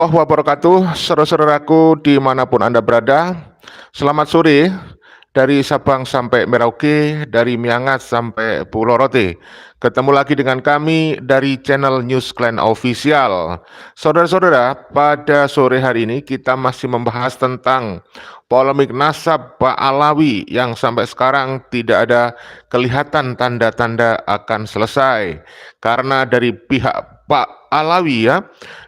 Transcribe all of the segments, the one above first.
Wabarakatuh, saudara-saudaraku dimanapun Anda berada. Selamat sore dari Sabang sampai Merauke, dari Miangas sampai Pulau Rote. Ketemu lagi dengan kami dari channel News Clan Official. Saudara-saudara, pada sore hari ini kita masih membahas tentang polemik nasab Ba'alawi yang sampai sekarang tidak ada kelihatan tanda-tanda akan selesai. Karena dari pihak Ba'alawi ya,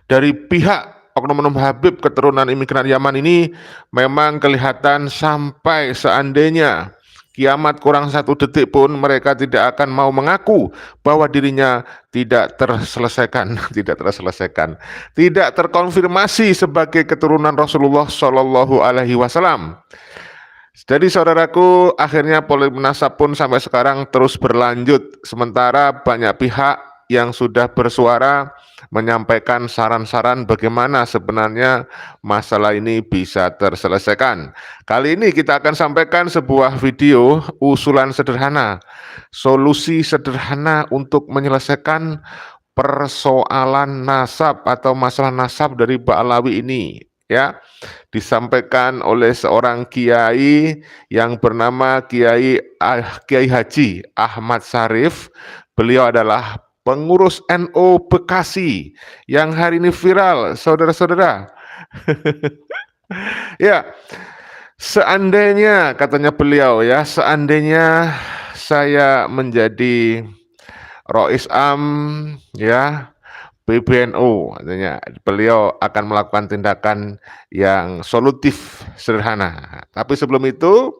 dari pihak oknum-oknum Habib keturunan imigran Yaman ini memang kelihatan sampai seandainya kiamat kurang satu detik pun mereka tidak akan mau mengaku bahwa dirinya tidak terselesaikan, tidak terkonfirmasi sebagai keturunan Rasulullah Shallallahu Alaihi Wasallam. Jadi saudaraku, akhirnya polemik nasab pun sampai sekarang terus berlanjut. Sementara banyak pihak yang sudah bersuara menyampaikan saran-saran bagaimana sebenarnya masalah ini bisa terselesaikan. Kali ini kita akan sampaikan sebuah video usulan sederhana, solusi sederhana untuk menyelesaikan persoalan nasab atau masalah nasab dari Ba'alawi ini. Ya, disampaikan oleh seorang kiai yang bernama Kiai Haji Ahmad Syarif. Beliau adalah pengurus NU Bekasi yang hari ini viral, saudara-saudara. Ya, seandainya katanya beliau ya, seandainya saya menjadi Rois Am ya PBNU, artinya beliau akan melakukan tindakan yang solutif sederhana. Tapi sebelum itu,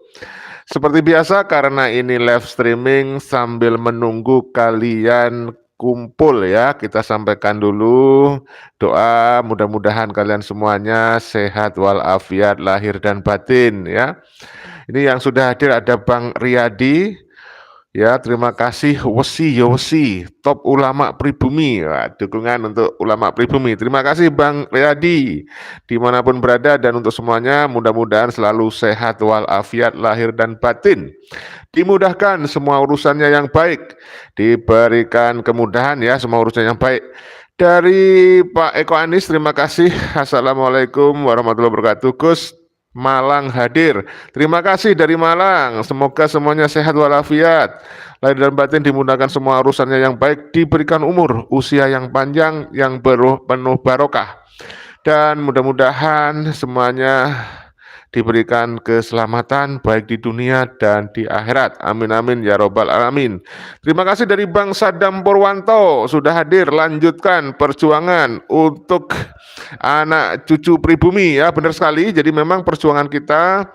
seperti biasa karena ini live streaming sambil menunggu kalian kumpul ya, kita sampaikan dulu doa mudah-mudahan kalian semuanya sehat walafiat lahir dan batin ya. Ini yang sudah hadir ada Bang Riyadi. Ya, terima kasih Wesi top ulama pribumi. Wah, dukungan untuk ulama pribumi. Terima kasih Bang Riyadi dimanapun berada dan untuk semuanya mudah-mudahan selalu sehat walafiat lahir dan batin. Dimudahkan semua urusannya yang baik, diberikan kemudahan ya semua urusannya yang baik. Dari Pak Eko Anis, terima kasih. Assalamualaikum warahmatullahi wabarakatuh. Gus Malang hadir. Terima kasih dari Malang. Semoga semuanya sehat walafiat. Lahir dan batin dimudahkan semua urusannya yang baik, diberikan umur, usia yang panjang, yang penuh barokah. Dan mudah-mudahan semuanya diberikan keselamatan baik di dunia dan di akhirat. Amin amin ya robbal alamin. Terima kasih dari Bang Sadam Purwanto sudah hadir. Lanjutkan perjuangan untuk anak cucu pribumi ya, benar sekali. Jadi memang perjuangan kita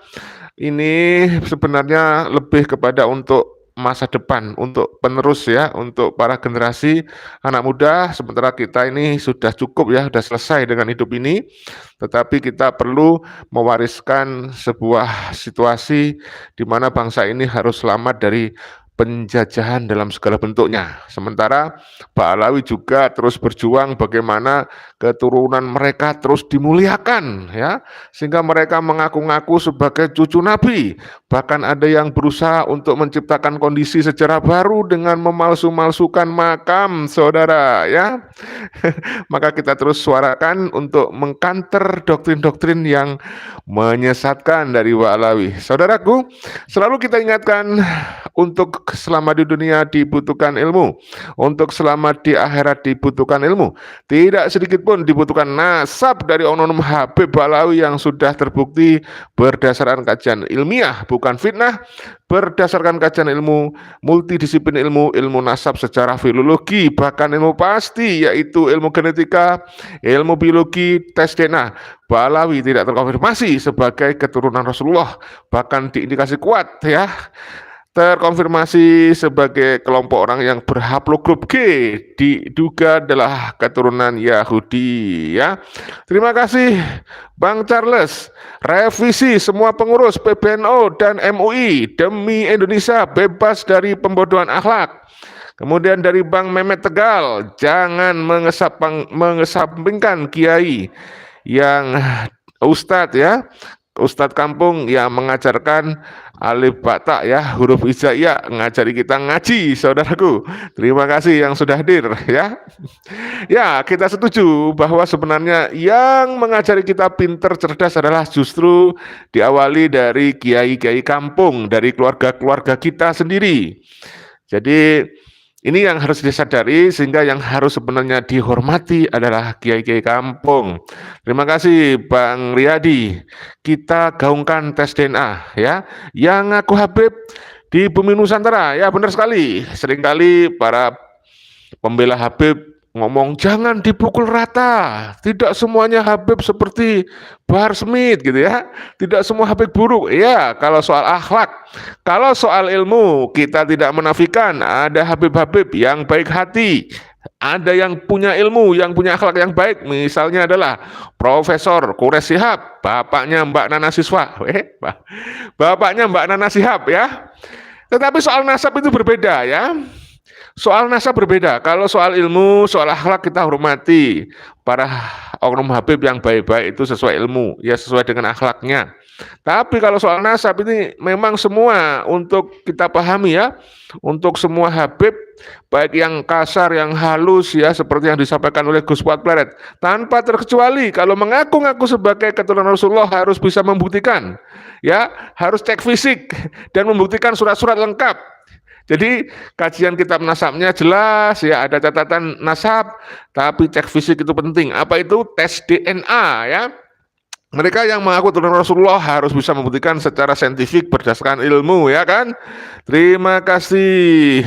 ini sebenarnya lebih kepada untuk masa depan, untuk penerus ya, untuk para generasi anak muda. Sementara kita ini sudah cukup ya, sudah selesai dengan hidup ini, tetapi kita perlu mewariskan sebuah situasi di mana bangsa ini harus selamat dari penjajahan dalam segala bentuknya. Sementara Ba'alawi juga terus berjuang bagaimana keturunan mereka terus dimuliakan ya, sehingga mereka mengaku-ngaku sebagai cucu Nabi. Bahkan ada yang berusaha untuk menciptakan kondisi sejarah baru dengan memalsu-malsukan makam, saudara ya. Maka kita terus suarakan untuk mengkanter doktrin-doktrin yang menyesatkan dari Ba'alawi. Saudaraku, selalu kita ingatkan untuk selamat di dunia dibutuhkan ilmu, untuk selamat di akhirat dibutuhkan ilmu. Tidak sedikit pun dibutuhkan nasab dari oknum Habib Ba'alawi yang sudah terbukti berdasarkan kajian ilmiah, bukan fitnah, berdasarkan kajian ilmu, multidisiplin ilmu, ilmu nasab secara filologi, bahkan ilmu pasti yaitu ilmu genetika, ilmu biologi, tes DNA. Ba'alawi tidak terkonfirmasi sebagai keturunan Rasulullah, bahkan diindikasi kuat ya, terkonfirmasi sebagai kelompok orang yang berhaplogrup G, diduga adalah keturunan Yahudi ya. Terima kasih Bang Charles. Revisi semua pengurus PBNU dan MUI demi Indonesia bebas dari pembodohan akhlak. Kemudian dari Bang Mehmet Tegal, jangan mengesampingkan kiai yang ustadz ya, Ustadz kampung yang mengajarkan alif bata ya, huruf hijaiyah, ngajari kita ngaji, saudaraku. Terima kasih yang sudah hadir ya. Ya, kita setuju bahwa sebenarnya yang mengajari kita pinter cerdas adalah justru diawali dari kiai-kiai kampung, dari keluarga-keluarga kita sendiri. Jadi ini yang harus disadari, sehingga yang harus sebenarnya dihormati adalah kiai-kiai kampung. Terima kasih Bang Riyadi. Kita gaungkan tes DNA ya. Yang ngaku Habib di Bumi Nusantara, ya benar sekali. Seringkali para pembela Habib ngomong jangan dipukul rata, tidak semuanya Habib seperti Bahar Smith gitu ya, tidak semua Habib buruk ya. Kalau soal akhlak, kalau soal ilmu, kita tidak menafikan ada Habib-Habib yang baik hati, ada yang punya ilmu, yang punya akhlak yang baik. Misalnya adalah Profesor Quraish Shihab, bapaknya Mbak Nana Siswa, bapaknya Mbak Nana Shihab ya. Tetapi soal nasab itu berbeda ya. Soal nasab berbeda. Kalau soal ilmu, soal akhlak kita hormati para oknum Habib yang baik-baik itu sesuai ilmu, ya sesuai dengan akhlaknya. Tapi kalau soal nasab ini memang semua untuk kita pahami ya, untuk semua Habib, baik yang kasar, yang halus ya, seperti yang disampaikan oleh Gus Fuad Pleret, tanpa terkecuali kalau mengaku-ngaku sebagai keturunan Rasulullah harus bisa membuktikan, ya harus cek fisik dan membuktikan surat-surat lengkap. Jadi kajian kitab nasabnya jelas ya, ada catatan nasab, tapi cek fisik itu penting. Apa itu? Tes DNA ya. Mereka yang mengaku turunan Rasulullah harus bisa membuktikan secara saintifik berdasarkan ilmu ya kan. Terima kasih.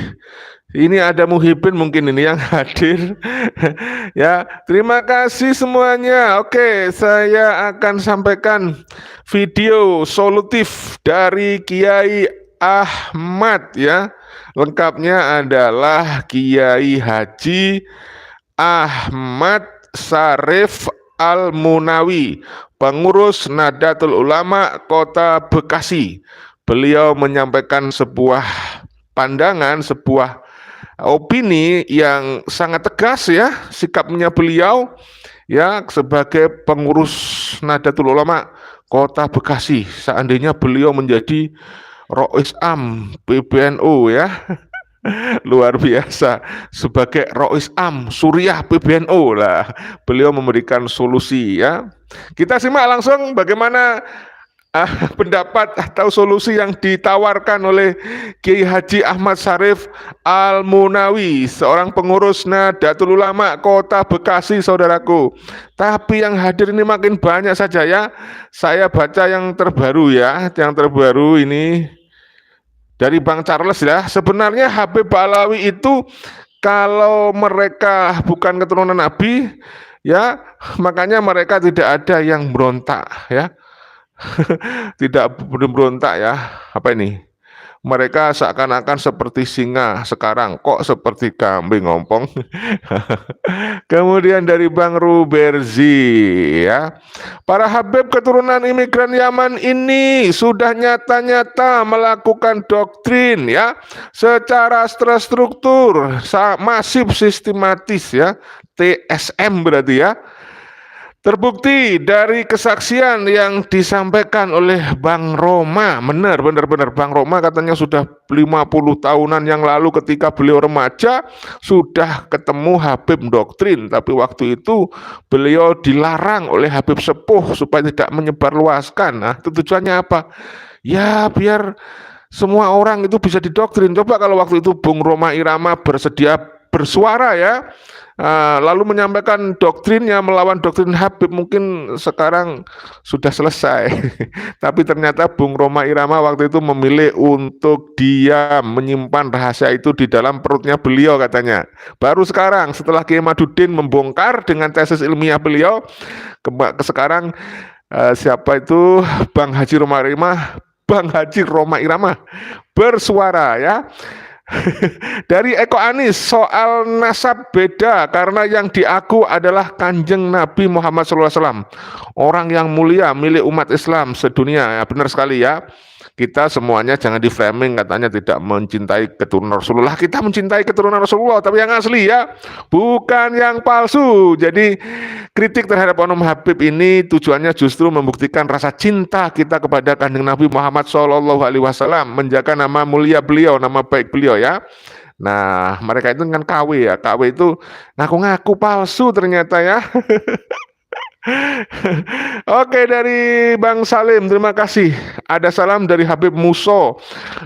Ini ada Muhibin mungkin ini yang hadir. Ya, terima kasih semuanya. Oke, saya akan sampaikan video solutif dari Kiai Ahmad ya. Lengkapnya adalah Kiai Haji Ahmad Sarif Al-Munawi, pengurus Nahdlatul Ulama Kota Bekasi. Beliau menyampaikan sebuah pandangan, sebuah opini yang sangat tegas ya, sikapnya beliau ya sebagai pengurus Nahdlatul Ulama Kota Bekasi. Seandainya beliau menjadi Rois Am PBNU ya, luar biasa. Sebagai Rois Am Suriah PBNU lah, beliau memberikan solusi ya. Kita simak langsung bagaimana pendapat atau solusi yang ditawarkan oleh Kiai Haji Ahmad Sarif Al-Munawi, seorang pengurus Nahdlatul Ulama Kota Bekasi, saudaraku. Tapi yang hadir ini makin banyak saja ya. Saya baca yang terbaru ya, yang terbaru ini dari Bang Charles ya. Sebenarnya Habib Ba'alawi itu kalau mereka bukan keturunan Nabi ya, makanya mereka tidak ada yang berontak ya. Tidak berontak ya. Apa ini? Mereka seakan-akan seperti singa, sekarang kok seperti kambing ngompong. Kemudian dari Bang Ruberzi ya, para Habib keturunan imigran Yaman ini sudah nyata-nyata melakukan doktrin ya secara terstruktur, masif, sistematis ya, TSM berarti ya. Terbukti dari kesaksian yang disampaikan oleh Bang Roma. Benar Bang Roma katanya sudah 50 tahunan yang lalu ketika beliau remaja sudah ketemu Habib doktrin, tapi waktu itu beliau dilarang oleh Habib sepuh supaya tidak menyebarluaskan. Nah, itu tujuannya apa? Ya biar semua orang itu bisa didoktrin. Coba kalau waktu itu Bung Roma Irama bersedia bersuara ya, lalu menyampaikan doktrinnya melawan doktrin Habib, mungkin sekarang sudah selesai. Tapi ternyata Bung Roma Irama waktu itu memilih untuk diam, menyimpan rahasia itu di dalam perutnya beliau katanya. Baru sekarang setelah Kiai Maduddin membongkar dengan tesis ilmiah beliau, sekarang siapa itu Bang Haji Roma Irama bersuara ya. Dari Eko Anis, soal nasab beda karena yang diaku adalah Kanjeng Nabi Muhammad SAW, orang yang mulia milik umat Islam sedunia ya, benar sekali ya. Kita semuanya jangan di-framing katanya tidak mencintai keturunan Rasulullah. Kita mencintai keturunan Rasulullah, tapi yang asli ya, bukan yang palsu. Jadi kritik terhadap Onum Habib ini tujuannya justru membuktikan rasa cinta kita kepada Kanjeng Nabi Muhammad SAW, menjaga nama mulia beliau, nama baik beliau ya. Nah, mereka itu kan KW ya. KW itu ngaku-ngaku palsu ternyata ya. Oke, dari Bang Salim, terima kasih. Ada salam dari Habib Muso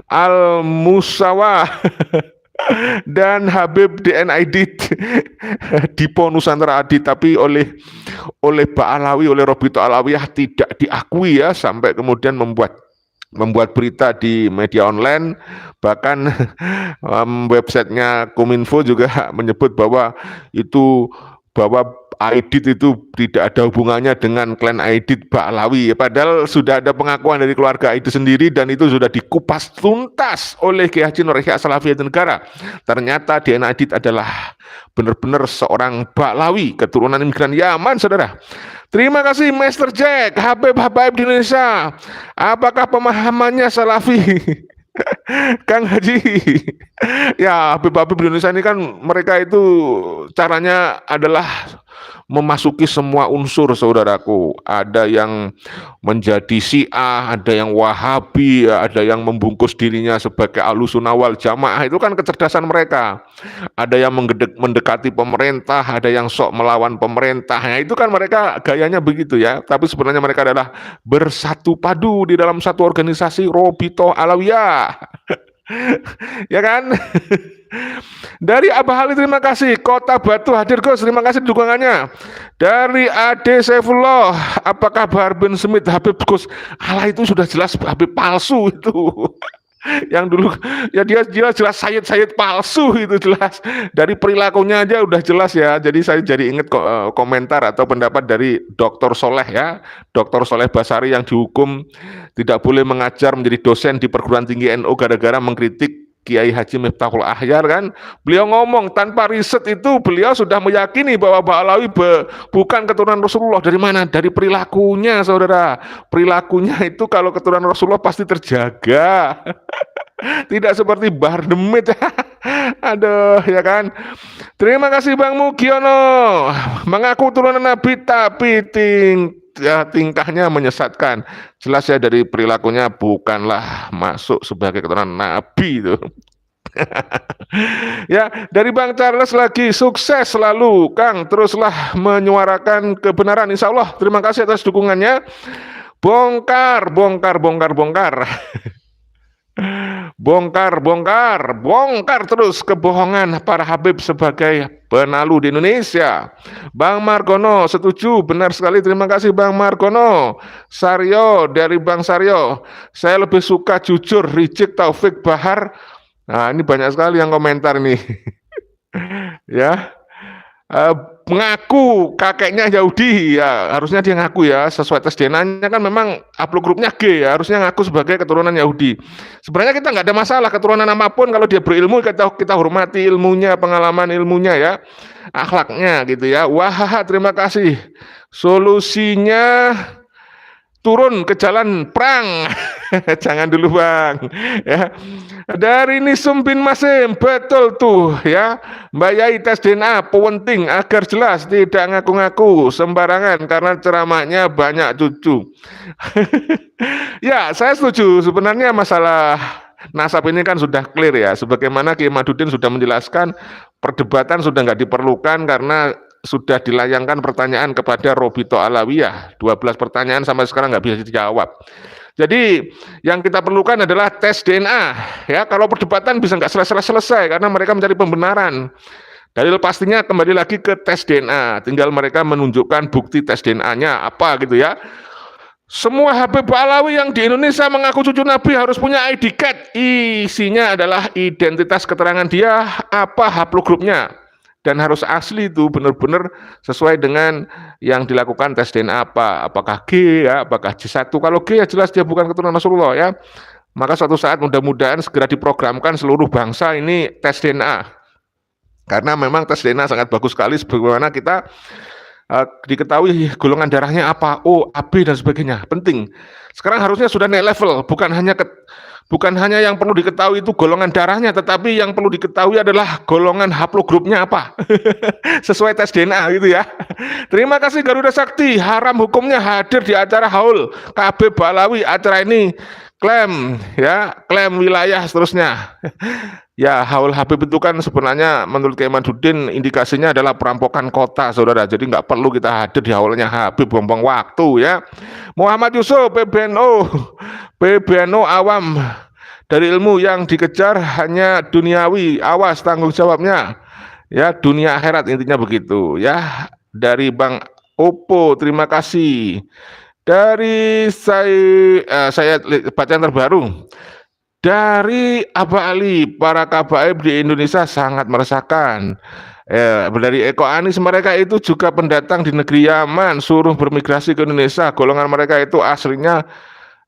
Al Musawa dan Habib DNID Dipo Nusantara Adi, tapi oleh Pak Alawi, oleh Robito Alawiyah tidak diakui ya, sampai kemudian membuat berita di media online, bahkan websitenya Kominfo juga menyebut bahwa Aidit itu tidak ada hubungannya dengan klan Aidit Ba'alawi. Padahal sudah ada pengakuan dari keluarga Aidit sendiri dan itu sudah dikupas tuntas oleh Kiai Haji Nur Yahya Salafiyatul Negara. Ternyata DNA Aidit adalah benar-benar seorang Ba'alawi, keturunan imigran Yaman, saudara. Terima kasih Master Jack, Habib di Indonesia. Apakah pemahamannya Salafi? Kang Haji, ya Habib di Indonesia ini kan mereka itu caranya adalah memasuki semua unsur, saudaraku. Ada yang menjadi Syiah, ada yang Wahabi, ada yang membungkus dirinya sebagai Ahlussunnah wal Jamaah. Itu kan kecerdasan mereka. Ada yang mendekati pemerintah, ada yang sok melawan pemerintah. Nah, itu kan mereka gayanya begitu ya. Tapi sebenarnya mereka adalah bersatu padu di dalam satu organisasi Robito Alawiyah. Ya kan? Dari Abah Ali, terima kasih. Kota Batu hadir Gus, terima kasih dukungannya. Dari Ade Saifullah, apa kabar bin Smith Habib Gus? Allah, itu sudah jelas Habib palsu itu. Yang dulu ya dia jelas Sayyid palsu, itu jelas. Dari perilakunya aja udah jelas ya. Jadi saya jadi ingat komentar atau pendapat dari Dr. Soleh ya. Dr. Soleh Basari yang dihukum tidak boleh mengajar menjadi dosen di perguruan tinggi NU gara-gara mengkritik Kiai Haji Miftahul Ahyar kan. Beliau ngomong tanpa riset itu beliau sudah meyakini bahwa Ba'alawi bukan keturunan Rasulullah. Dari mana? Dari perilakunya, saudara. Perilakunya itu kalau keturunan Rasulullah pasti terjaga. Tidak seperti Bahar Demit. Aduh, ya kan. Terima kasih Bang Mugiono. Mengaku turunan Nabi tapi tingkahnya menyesatkan. Jelas ya dari perilakunya bukanlah masuk sebagai keturunan Nabi itu. Ya, dari Bang Charles lagi, sukses selalu Kang, teruslah menyuarakan kebenaran, insya Allah. Terima kasih atas dukungannya. Bongkar terus kebohongan para Habib sebagai penalu di Indonesia. Bang Margono setuju, benar sekali, terima kasih Bang Margono. Saryo, dari Bang Saryo, saya lebih suka jujur, Rijik Taufik Bahar. Nah, ini banyak sekali yang komentar nih. Ya, mengaku kakeknya Yahudi, ya harusnya dia ngaku ya, sesuai tes DNA-nya kan memang haplogrupnya G ya, harusnya ngaku sebagai keturunan Yahudi. Sebenarnya kita nggak ada masalah keturunan apapun, kalau dia berilmu kita hormati ilmunya, pengalaman ilmunya ya, akhlaknya gitu ya. Wah, terima kasih. Solusinya turun ke jalan perang. Jangan dulu Bang ya. Dari Nisum bin Masim, betul tuh ya, Mbak Yai tes DNA penting agar jelas, tidak ngaku-ngaku sembarangan karena ceramahnya banyak cucu. Ya, saya setuju. Sebenarnya masalah nasab ini kan sudah clear ya, sebagaimana Kiai Madudin sudah menjelaskan, perdebatan sudah nggak diperlukan karena sudah dilayangkan pertanyaan kepada Robito Alawiyah, 12 pertanyaan sampai sekarang nggak bisa dijawab. Jadi yang kita perlukan adalah tes DNA ya. Kalau perdebatan bisa nggak selesai karena mereka mencari pembenaran. Dalil pastinya kembali lagi ke tes DNA, tinggal mereka menunjukkan bukti tes DNA-nya apa gitu ya. Semua Habib Ba'alawi yang di Indonesia mengaku cucu Nabi harus punya ID card. Isinya adalah identitas keterangan dia, apa haplogrupnya. Dan harus asli itu benar-benar sesuai dengan yang dilakukan tes DNA apa. Apakah G ya, apakah J1. Kalau G ya jelas dia bukan keturunan Rasulullah ya. Maka suatu saat mudah-mudahan segera diprogramkan seluruh bangsa ini tes DNA. Karena memang tes DNA sangat bagus sekali sebagaimana kita diketahui golongan darahnya apa, O, AB, dan sebagainya, penting. Sekarang harusnya sudah naik level, bukan hanya yang perlu diketahui itu golongan darahnya, tetapi yang perlu diketahui adalah golongan haplogrupnya apa. Sesuai tes DNA gitu ya. Terima kasih Garuda Sakti, haram hukumnya hadir di acara haul KB Balawi. Acara ini klaim ya, klaim wilayah seterusnya. Ya, haul Habib itu kan sebenarnya menurut Kiai Madudin indikasinya adalah perampokan kota, saudara. Jadi nggak perlu kita hadir di haulnya Habib, buang-buang waktu ya. Muhammad Yusuf, PBNO awam, dari ilmu yang dikejar hanya duniawi, awas tanggung jawabnya. Ya, dunia akhirat intinya begitu ya. Dari Bang Opo, terima kasih. Dari saya bacaan terbaru. Dari Abah Ali, para kabaib di Indonesia sangat meresahkan. Dari Eko Anis, mereka itu juga pendatang di negeri Yaman, suruh bermigrasi ke Indonesia. Golongan mereka itu aslinya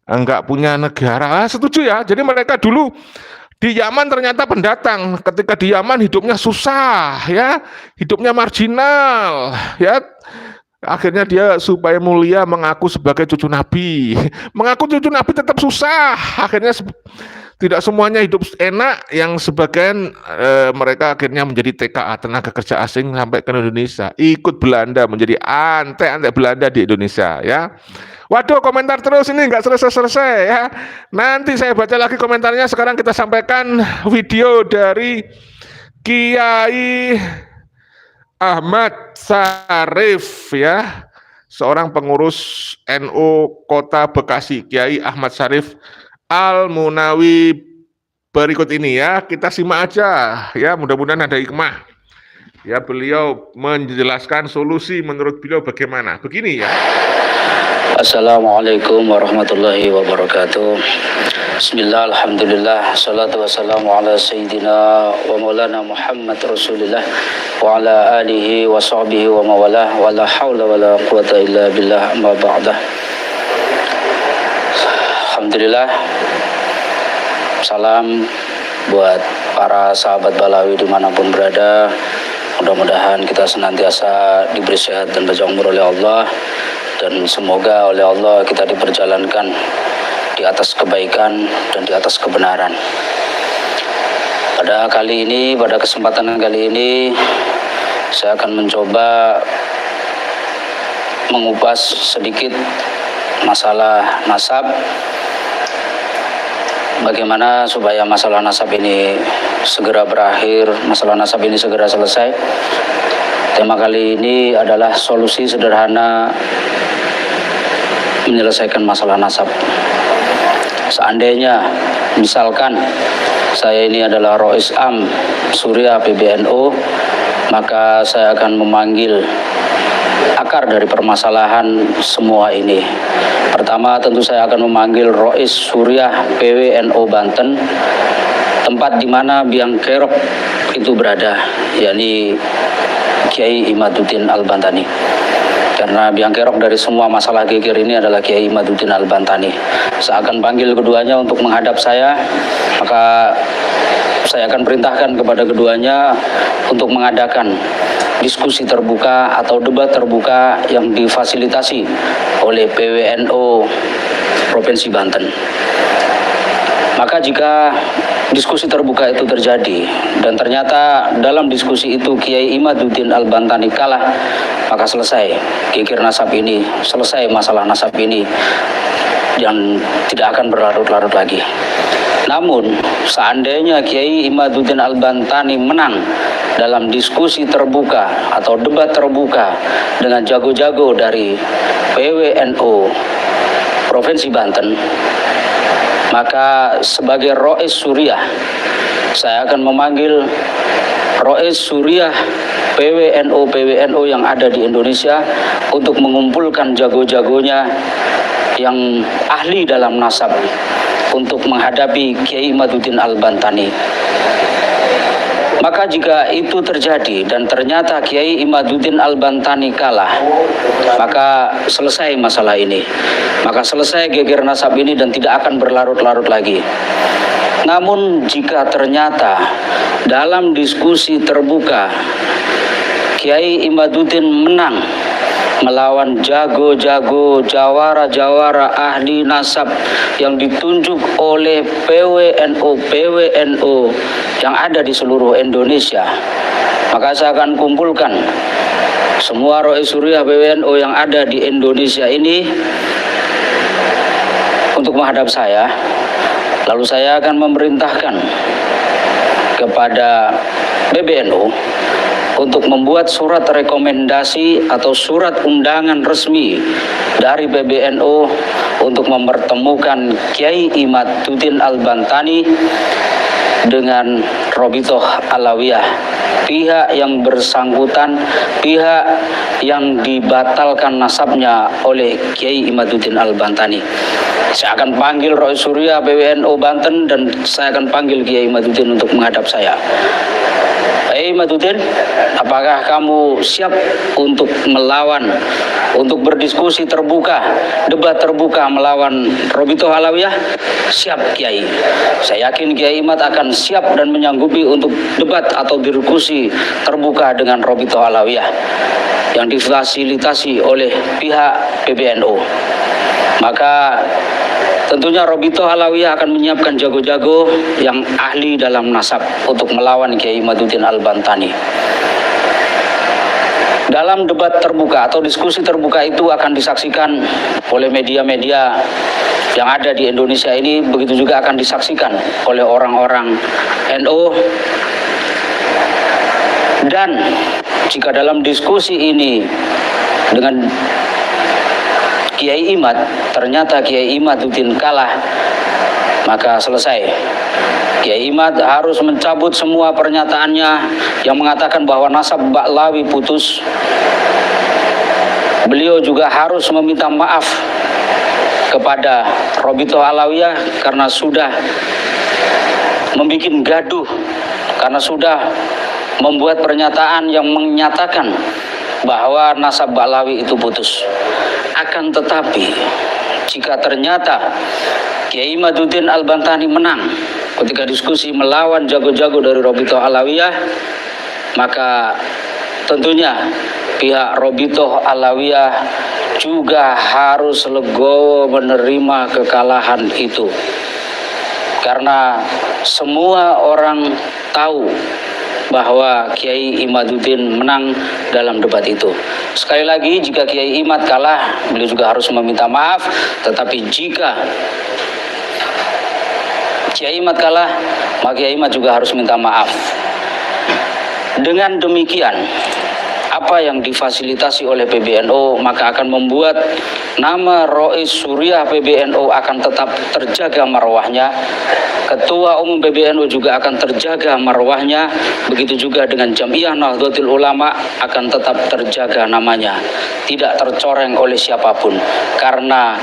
enggak punya negara. Setuju ya. Jadi mereka dulu di Yaman ternyata pendatang. Ketika di Yaman hidupnya susah, ya, hidupnya marginal, ya. Akhirnya dia supaya mulia mengaku sebagai cucu Nabi. Mengaku cucu Nabi tetap susah. Akhirnya tidak semuanya hidup enak, yang sebagian mereka akhirnya menjadi TKA, tenaga kerja asing, sampai ke Indonesia, ikut Belanda menjadi antek Belanda di Indonesia ya. Waduh, komentar terus ini nggak selesai-selesai ya. Nanti saya baca lagi komentarnya. Sekarang kita sampaikan video dari Kiai Ahmad Syarif ya, seorang pengurus NU Kota Bekasi, Kiai Ahmad Syarif Al-Munawi berikut ini ya. Kita simak aja ya, mudah-mudahan ada hikmah. Ya, beliau menjelaskan solusi menurut beliau bagaimana. Begini ya. Assalamualaikum warahmatullahi wabarakatuh. Bismillah, alhamdulillah, salatu wassalamu ala sayyidina wa maulana Muhammad Rasulillah wa ala alihi wa sahbihi wa mawalah wa la hawla wa la quwata illa billah amma ba'dah. Alhamdulillah, salam buat para sahabat Balawi dimanapun berada. Mudah-mudahan kita senantiasa diberi sehat dan panjang umur oleh Allah, dan semoga oleh Allah kita diperjalankan di atas kebaikan dan di atas kebenaran. Pada kesempatan kali ini, saya akan mencoba mengupas sedikit masalah nasab. Bagaimana supaya masalah nasab ini segera berakhir, masalah nasab ini segera selesai. Tema kali ini adalah solusi sederhana menyelesaikan masalah nasab. Seandainya, misalkan saya ini adalah Rois Am Surya PBNU, maka saya akan memanggil akar dari permasalahan semua ini. Pertama, tentu saya akan memanggil Rois Surya PWNO Banten, tempat di mana Biang Kerok itu berada, yakni Kiai Imaduddin Al-Bantani. Karena Biang Kerok dari semua masalah geger ini adalah Kiai Imaduddin Al-Bantani. Saya akan panggil keduanya untuk menghadap saya, maka saya akan perintahkan kepada keduanya untuk mengadakan diskusi terbuka atau debat terbuka yang difasilitasi oleh PWNO Provinsi Banten. Maka jika diskusi terbuka itu terjadi dan ternyata dalam diskusi itu Kiai Imaduddin Al-Bantani kalah, maka selesai geger nasab ini, selesai masalah nasab ini, dan tidak akan berlarut-larut lagi. Namun seandainya Kiai Imaduddin Al-Bantani menang dalam diskusi terbuka atau debat terbuka dengan jago-jago dari PWNO Provinsi Banten, maka sebagai Rois Surya, saya akan memanggil Rois Surya PWNO yang ada di Indonesia untuk mengumpulkan jago-jagonya yang ahli dalam nasab untuk menghadapi Kiai Imaduddin Al-Bantani. Maka jika itu terjadi dan ternyata Kiai Imaduddin Al-Bantani kalah, maka selesai masalah ini. Maka selesai geger nasab ini dan tidak akan berlarut-larut lagi. Namun jika ternyata dalam diskusi terbuka Kiai Imaduddin menang melawan jago-jago, jawara-jawara ahli nasab yang ditunjuk oleh PWNO yang ada di seluruh Indonesia. Maka saya akan kumpulkan semua Rois Suriah PWNO yang ada di Indonesia ini untuk menghadap saya. Lalu saya akan memerintahkan kepada PBNU untuk membuat surat rekomendasi atau surat undangan resmi dari PBNU untuk mempertemukan Kiai Imaduddin Al-Bantani dengan Robitoh Alawiyah, pihak yang bersangkutan, pihak yang dibatalkan nasabnya oleh Kiai Imaduddin Al-Bantani. Saya akan panggil Rois Suriah PWNO Banten dan saya akan panggil Kiai Imaduddin untuk menghadap saya. Kiai Imaduddin, apakah kamu siap untuk melawan, untuk berdiskusi terbuka, debat terbuka melawan Robitoh Alawiyah? Siap Kiai. Saya yakin Kiai Imad akan siap dan menyanggupi untuk debat atau diskusi terbuka dengan Robitoh Alawiyah yang difasilitasi oleh pihak PBNU. Maka tentunya Robitoh Alawiyah akan menyiapkan jago-jago yang ahli dalam nasab untuk melawan Kiai Imaduddin Al-Bantani. Dalam debat terbuka atau diskusi terbuka itu akan disaksikan oleh media-media yang ada di Indonesia ini, begitu juga akan disaksikan oleh orang-orang NU. Dan jika dalam diskusi ini dengan Kiai Imad, ternyata Kiai Imaduddin kalah, maka selesai. Kiai Imad harus mencabut semua pernyataannya yang mengatakan bahwa nasab Ba'lawi putus. Beliau juga harus meminta maaf kepada Robitoh Alawiyah karena sudah membuat gaduh, karena sudah membuat pernyataan yang menyatakan bahwa nasab Ba'lawi itu putus. Akan tetapi jika ternyata Kiai Imaduddin Al-Bantani menang ketika diskusi melawan jago-jago dari Robitoh Alawiyah, maka tentunya pihak Robitoh Alawiyah juga harus legowo menerima kekalahan itu. Karena semua orang tahu bahwa Kiai Imaduddin menang dalam debat itu. Sekali lagi, jika Kiai Imad kalah, beliau juga harus meminta maaf. Tetapi jika Kiai Imad kalah, maka Kiai Imad juga harus minta maaf. Dengan demikian, apa yang difasilitasi oleh PBNU maka akan membuat nama Rois Suriah PBNU akan tetap terjaga marwahnya. Ketua Umum PBNU juga akan terjaga marwahnya. Begitu juga dengan Jam'iyah Nahdlatul Ulama akan tetap terjaga namanya, tidak tercoreng oleh siapapun. Karena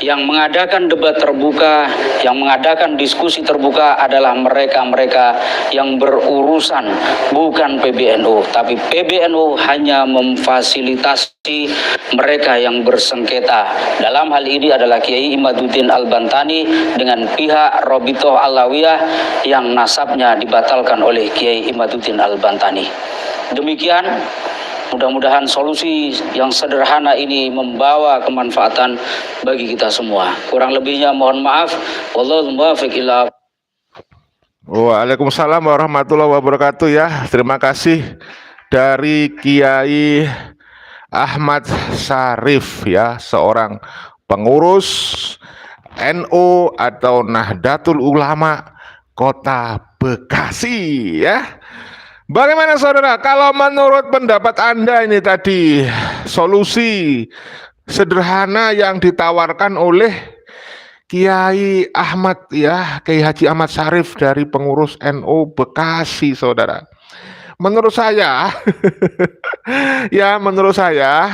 yang mengadakan debat terbuka, yang mengadakan diskusi terbuka adalah mereka-mereka yang berurusan, bukan PBNU. Tapi PBNU hanya memfasilitasi mereka yang bersengketa. Dalam hal ini adalah Kiai Imaduddin Al-Bantani dengan pihak Robitoh Alawiyah yang nasabnya dibatalkan oleh Kiai Imaduddin Al-Bantani. Demikian, mudah-mudahan solusi yang sederhana ini membawa kemanfaatan bagi kita semua. Kurang lebihnya mohon maaf. Wallahul muwaffiq ila. Waalaikumsalam warahmatullahi wabarakatuh ya. Terima kasih dari Kiai Ahmad Syarif ya, seorang pengurus NU atau Nahdlatul Ulama Kota Bekasi ya. Bagaimana saudara, kalau menurut pendapat Anda ini tadi solusi sederhana yang ditawarkan oleh Kiai Ahmad ya, Kiai Haji Ahmad Syarif dari pengurus NU Bekasi saudara. Menurut saya ya, menurut saya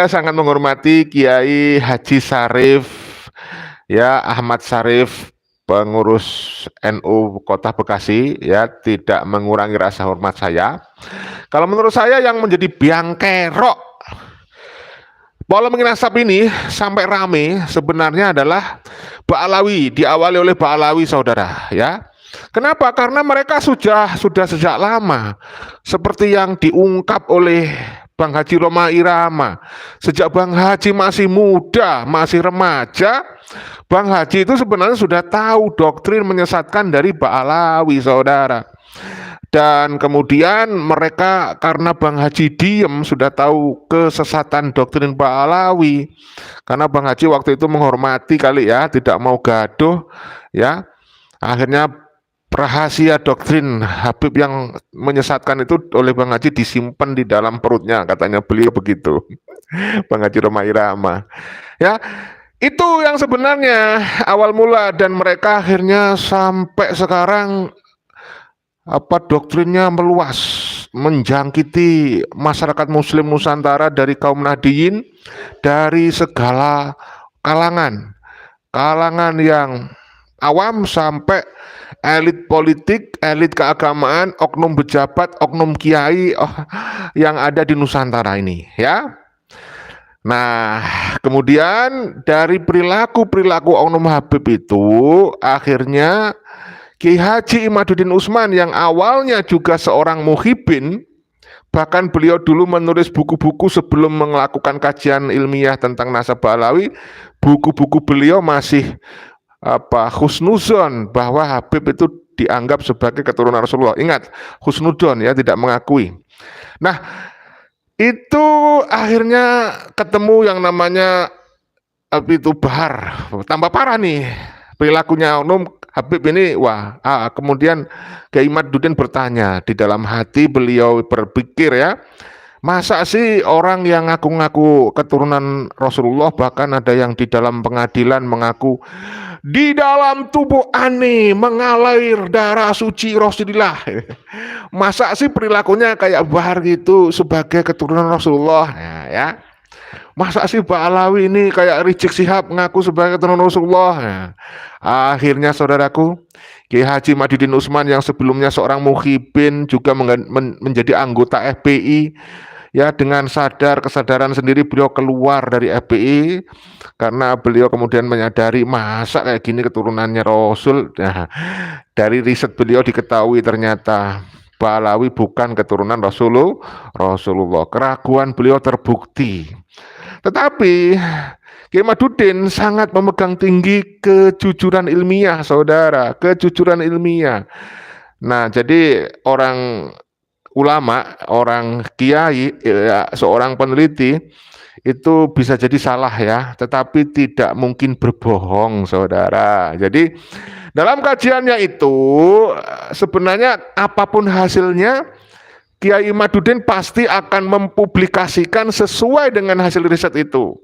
sangat menghormati Kiai Haji Syarif ya, Ahmad Syarif, pengurus NU Kota Bekasi ya, tidak mengurangi rasa hormat saya. Kalau menurut saya yang menjadi biang kerok polemik nasab ini sampai rame sebenarnya adalah Ba'lawi, diawali oleh Ba'lawi saudara ya. Kenapa? Karena mereka sudah sejak lama seperti yang diungkap oleh Bang Haji Rhoma Irama. Sejak Bang Haji masih muda, masih remaja, Bang Haji itu sebenarnya sudah tahu doktrin menyesatkan dari Ba'alawi, saudara. Dan kemudian mereka karena Bang Haji diem sudah tahu kesesatan doktrin Ba'alawi. Karena Bang Haji waktu itu menghormati kali ya, tidak mau gaduh ya. Akhirnya rahasia doktrin Habib yang menyesatkan itu oleh Bang Haji disimpan di dalam perutnya, katanya beliau begitu. Bang Haji Rhoma Irama. Ya, itu yang sebenarnya awal mula dan mereka akhirnya sampai sekarang doktrinnya meluas, menjangkiti masyarakat muslim Nusantara dari kaum Nahdiyin, dari segala kalangan yang awam sampai elit politik, elit keagamaan, oknum pejabat, oknum kiai yang ada di Nusantara ini, ya. Nah, kemudian dari perilaku oknum Habib itu akhirnya Kiai Haji Imaduddin Utsman yang awalnya juga seorang muhibin, bahkan beliau dulu menulis buku-buku sebelum melakukan kajian ilmiah tentang nasab Ba'alawi, buku-buku beliau masih husnuzon bahwa Habib itu dianggap sebagai keturunan Rasulullah. Ingat, husnudon ya, tidak mengakui. Nah, itu akhirnya ketemu yang namanya itu bahar, tambah parah nih perilakunya oknum Habib ini. Kemudian Kiai Imaduddin bertanya, di dalam hati beliau berpikir ya, masa sih orang yang ngaku-ngaku keturunan Rasulullah, bahkan ada yang di dalam pengadilan mengaku di dalam tubuh Ani mengalir darah suci Rasulullah. Masa sih perilakunya kayak bahar gitu sebagai keturunan Rasulullah ya. Masa sih Ba'alawi ini kayak Rizik Syihab ngaku sebagai keturunan Rasulullah. Nah, akhirnya saudaraku, Kiai Haji Imaduddin Utsman yang sebelumnya seorang muhibin juga menjadi anggota FPI. Ya, dengan kesadaran sendiri beliau keluar dari FPI karena beliau kemudian menyadari masa kayak gini keturunannya Rasul. Nah, dari riset beliau diketahui ternyata Ba'alawi bukan keturunan Rasulullah. Keraguan beliau terbukti. Tetapi Kiai Imaduddin sangat memegang tinggi kejujuran ilmiah, saudara, kejujuran ilmiah. Nah, jadi orang ulama, orang kiai, ya, seorang peneliti itu bisa jadi salah ya, tetapi tidak mungkin berbohong, saudara. Jadi dalam kajiannya itu sebenarnya apapun hasilnya, Kiai Imaduddin pasti akan mempublikasikan sesuai dengan hasil riset itu.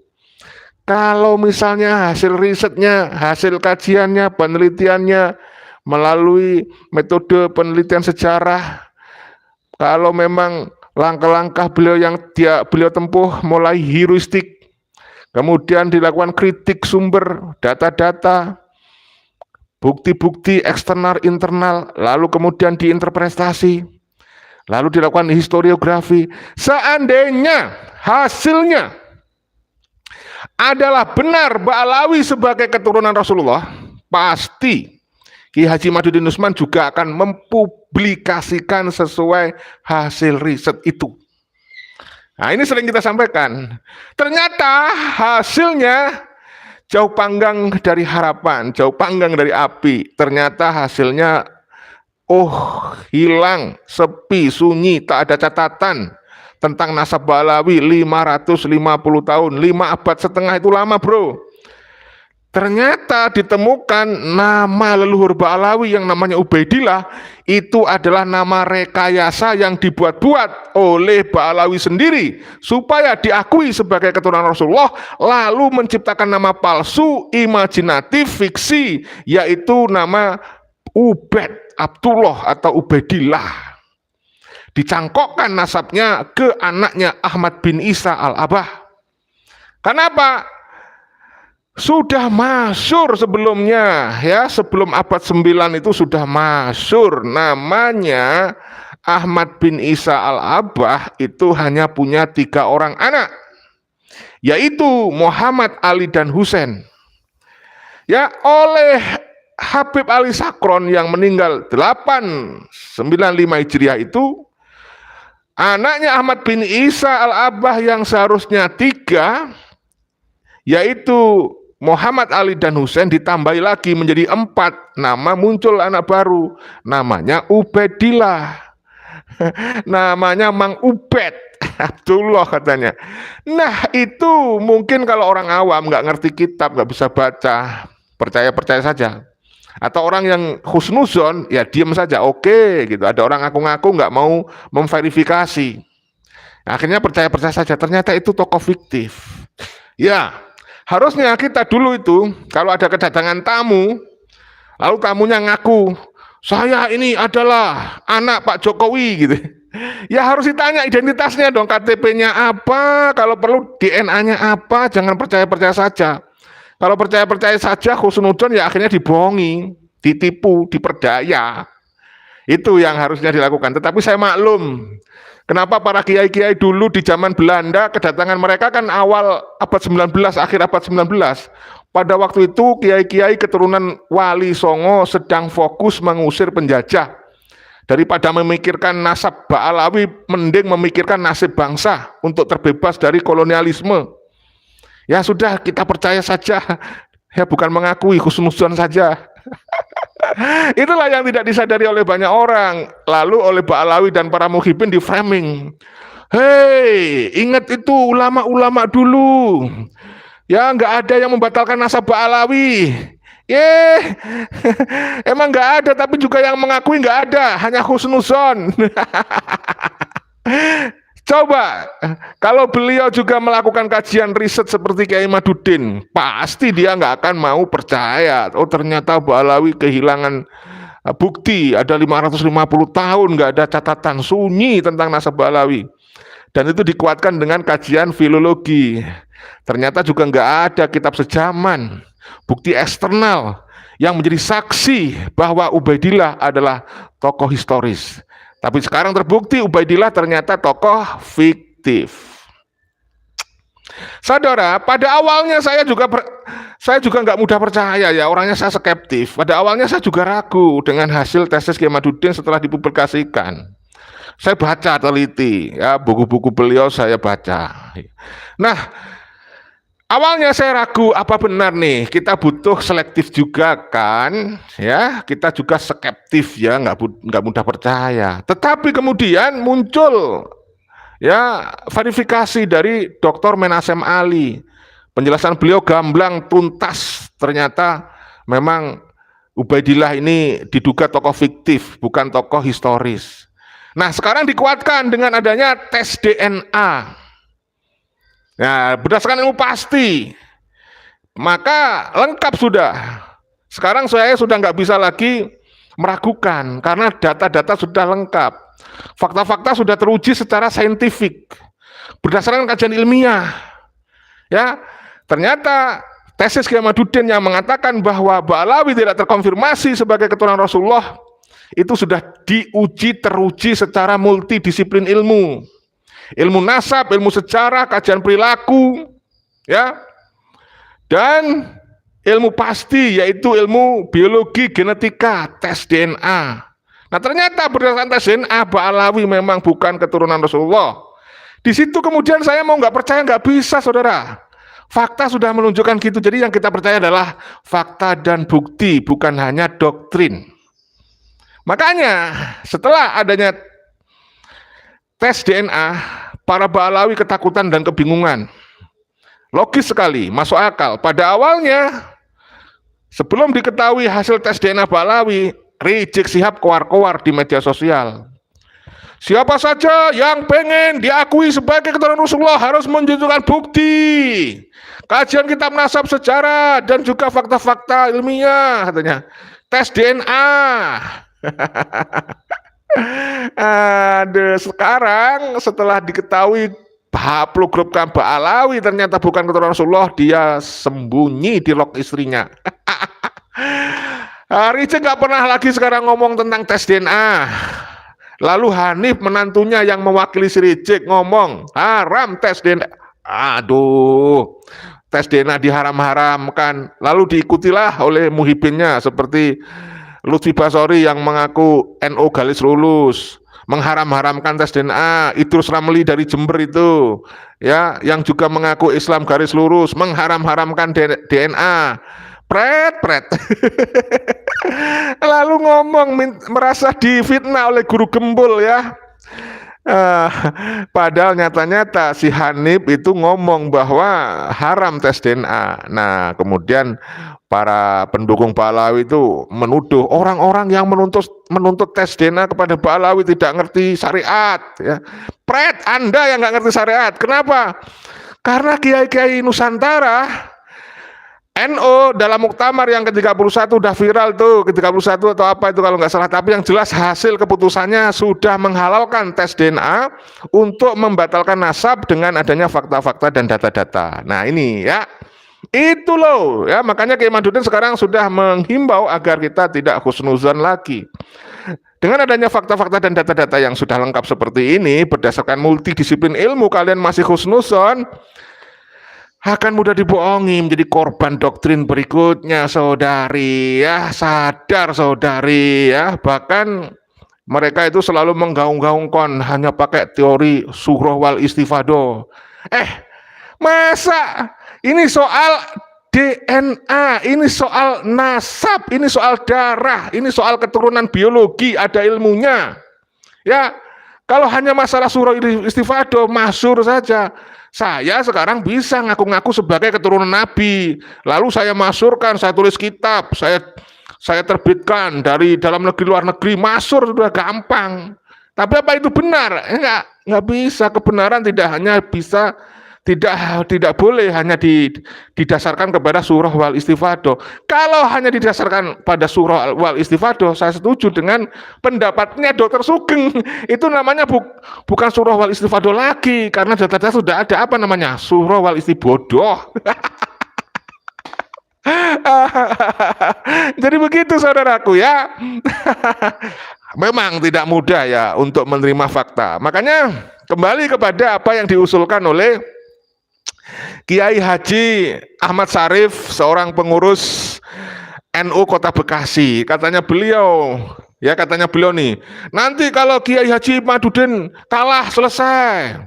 Kalau misalnya hasil risetnya, hasil kajiannya, penelitiannya melalui metode penelitian sejarah, kalau memang langkah-langkah beliau yang beliau tempuh mulai heuristik, kemudian dilakukan kritik sumber, data-data, bukti-bukti eksternal internal, lalu kemudian diinterpretasi, lalu dilakukan historiografi. Seandainya hasilnya adalah benar Ba'alawi sebagai keturunan Rasulullah, pasti Kiai Haji Imaduddin Utsman juga akan mempublikasikan sesuai hasil riset itu. Nah, ini sering kita sampaikan. Ternyata hasilnya jauh panggang dari harapan, jauh panggang dari api. Ternyata hasilnya hilang, sepi, sunyi, tak ada catatan tentang nasab Ba'alawi 550 tahun, 5 abad setengah itu lama, bro. Ternyata ditemukan nama leluhur Ba'alawi yang namanya Ubaidillah itu adalah nama rekayasa yang dibuat-buat oleh Ba'alawi sendiri supaya diakui sebagai keturunan Rasulullah, lalu menciptakan nama palsu, imajinatif, fiksi, yaitu nama Ubaid Abdullah atau Ubaidillah. Dicangkokkan nasabnya ke anaknya Ahmad bin Isa al-Abah. Kenapa? Sudah masyhur sebelumnya ya, sebelum abad 9 itu sudah masyhur, namanya Ahmad bin Isa al-Abah itu hanya punya 3 orang anak, yaitu Muhammad, Ali, dan Husain. Ya, oleh Habib Ali Sakron yang meninggal 895 Hijriah itu, Anaknya Ahmad bin Isa Al-Abbah yang seharusnya 3, yaitu Muhammad Ali dan Husain, ditambahi lagi menjadi 4. Nama muncul anak baru, namanya Ubaidillah. Namanya Mang Ubed Abdullah katanya. Nah itu mungkin kalau orang awam nggak ngerti kitab, nggak bisa baca, percaya saja. Atau orang yang husnuzon, ya diem saja, oke gitu. Ada orang ngaku-ngaku nggak mau memverifikasi. Akhirnya percaya saja, ternyata itu tokoh fiktif. Ya, harusnya kita dulu itu, kalau ada kedatangan tamu, lalu tamunya ngaku, saya ini adalah anak Pak Jokowi gitu. Ya harus ditanya identitasnya dong, KTP-nya apa, kalau perlu DNA-nya apa, jangan percaya saja. Kalau percaya saja husnuzon, ya akhirnya dibohongi, ditipu, diperdaya. Itu yang harusnya dilakukan. Tetapi saya maklum, kenapa para kiai-kiai dulu di zaman Belanda, kedatangan mereka kan awal abad 19, akhir abad 19. Pada waktu itu kiai-kiai keturunan Wali Songo sedang fokus mengusir penjajah. Daripada memikirkan nasab Ba'alawi, mending memikirkan nasib bangsa untuk terbebas dari kolonialisme. Ya sudah, kita percaya saja, ya bukan mengakui, husnuzon saja. Itulah yang tidak disadari oleh banyak orang. Lalu oleh Ba'alawi dan para muhibin di framing. Hei, ingat itu ulama-ulama dulu. Ya nggak ada yang membatalkan nasab Ba'alawi. Emang nggak ada, tapi juga yang mengakui nggak ada, hanya husnuzon. Coba, kalau beliau juga melakukan kajian riset seperti Kiai Madudin, pasti dia nggak akan mau percaya. Oh ternyata Ba'alawi kehilangan bukti, ada 550 tahun nggak ada catatan, sunyi tentang nasab Ba'alawi. Dan itu dikuatkan dengan kajian filologi. Ternyata juga nggak ada kitab sejaman, bukti eksternal yang menjadi saksi bahwa Ubaidillah adalah tokoh historis. Tapi sekarang terbukti Ubaidillah ternyata tokoh fiktif. Saudara, pada awalnya saya juga nggak mudah percaya ya, orangnya saya skeptis. Pada awalnya saya juga ragu dengan hasil tesis Kiai Madudin setelah dipublikasikan. Saya baca teliti, ya buku-buku beliau saya baca. Nah, awalnya saya ragu, apa benar nih kita butuh selektif juga kan, ya kita juga skeptif ya, nggak mudah percaya. Tetapi kemudian muncul ya verifikasi dari Dr. Menasem Ali, penjelasan beliau gamblang tuntas, ternyata memang Ubaidillah ini diduga tokoh fiktif, bukan tokoh historis. Nah sekarang dikuatkan dengan adanya tes DNA. Nah, berdasarkan ilmu pasti, maka lengkap sudah. Sekarang saya sudah nggak bisa lagi meragukan, karena data-data sudah lengkap. Fakta-fakta sudah teruji secara saintifik, berdasarkan kajian ilmiah. Ya, ternyata tesis Kiai Madudin yang mengatakan bahwa Ba'alawi tidak terkonfirmasi sebagai keturunan Rasulullah, itu sudah teruji secara multidisiplin ilmu. Ilmu nasab, ilmu sejarah, kajian perilaku, ya, dan ilmu pasti yaitu ilmu biologi, genetika, tes DNA. Nah ternyata berdasarkan tes DNA Ba'alawi memang bukan keturunan Rasulullah. Di situ kemudian saya mau nggak percaya nggak bisa, saudara. Fakta sudah menunjukkan gitu. Jadi yang kita percaya adalah fakta dan bukti, bukan hanya doktrin. Makanya setelah adanya tes DNA, para Ba'alawi ketakutan dan kebingungan. Logis sekali, masuk akal. Pada awalnya, sebelum diketahui hasil tes DNA Ba'alawi, Rizik Syihab keluar-keluar di media sosial. Siapa saja yang pengen diakui sebagai keturunan Rasulullah harus menunjukkan bukti, kajian kitab nasab sejarah, dan juga fakta-fakta ilmiah, katanya. Tes DNA. Aduh, sekarang setelah diketahui haplogrup Ba'alawi ternyata bukan keturunan Rasulullah, dia sembunyi di log istrinya. Rizik nggak pernah lagi sekarang ngomong tentang tes DNA. Lalu Hanif menantunya yang mewakili si Rizik ngomong haram tes DNA. Aduh, tes DNA diharam-haramkan. Lalu diikutilah oleh muhibinnya seperti Lutfi Basori yang mengaku NU garis lulus, mengharam-haramkan tes DNA. Idrus Ramli dari Jember itu, ya, yang juga mengaku Islam garis lurus, mengharam-haramkan DNA. Pret. Lalu ngomong merasa difitnah oleh guru gembul, ya. Eh, Padahal nyata-nyata si Hanif itu ngomong bahwa haram tes DNA. Nah, kemudian para pendukung Ba'alawi itu menuduh orang-orang yang menuntut tes DNA kepada Ba'alawi tidak ngerti syariat, ya. Pret, Anda yang nggak ngerti syariat. Kenapa? Karena kiai-kiai Nusantara NO dalam muktamar yang ke-31 udah viral tuh, ke-31 atau apa itu kalau nggak salah, tapi yang jelas hasil keputusannya sudah menghalalkan tes DNA untuk membatalkan nasab dengan adanya fakta-fakta dan data-data. Nah ini, ya, itu loh, ya, makanya Kiai Madudin sekarang sudah menghimbau agar kita tidak husnuzon lagi. Dengan adanya fakta-fakta dan data-data yang sudah lengkap seperti ini, berdasarkan multidisiplin ilmu, kalian masih husnuzon, akan mudah dibohongi, menjadi korban doktrin berikutnya, saudari, ya. Sadar, saudari, ya. Bahkan mereka itu selalu menggaung-gaungkan hanya pakai teori surah wal istifadoh. Masa ini soal DNA, ini soal nasab, ini soal darah, ini soal keturunan biologi, ada ilmunya, ya. Kalau hanya masalah surah istifadoh, masyhur saja. Saya sekarang bisa ngaku-ngaku sebagai keturunan Nabi. Lalu saya masyhurkan, saya tulis kitab, saya terbitkan dari dalam negeri luar negeri, masyhur, sudah gampang. Tapi apa itu benar? Enggak bisa. Kebenaran tidak boleh hanya didasarkan kepada surah wal istifadoh. Kalau hanya didasarkan pada surah wal istifadoh, saya setuju dengan pendapatnya Dr. Sugeng. Itu namanya bukan surah wal istifadoh lagi, karena data-data sudah ada, apa namanya, surah wal istibodoh. Jadi begitu, saudaraku, ya. Memang tidak mudah, ya, untuk menerima fakta. Makanya kembali kepada apa yang diusulkan oleh Kiai Haji Ahmad Syarif, seorang pengurus NU Kota Bekasi. Katanya beliau nih, nanti kalau Kiai Haji Madudin kalah selesai.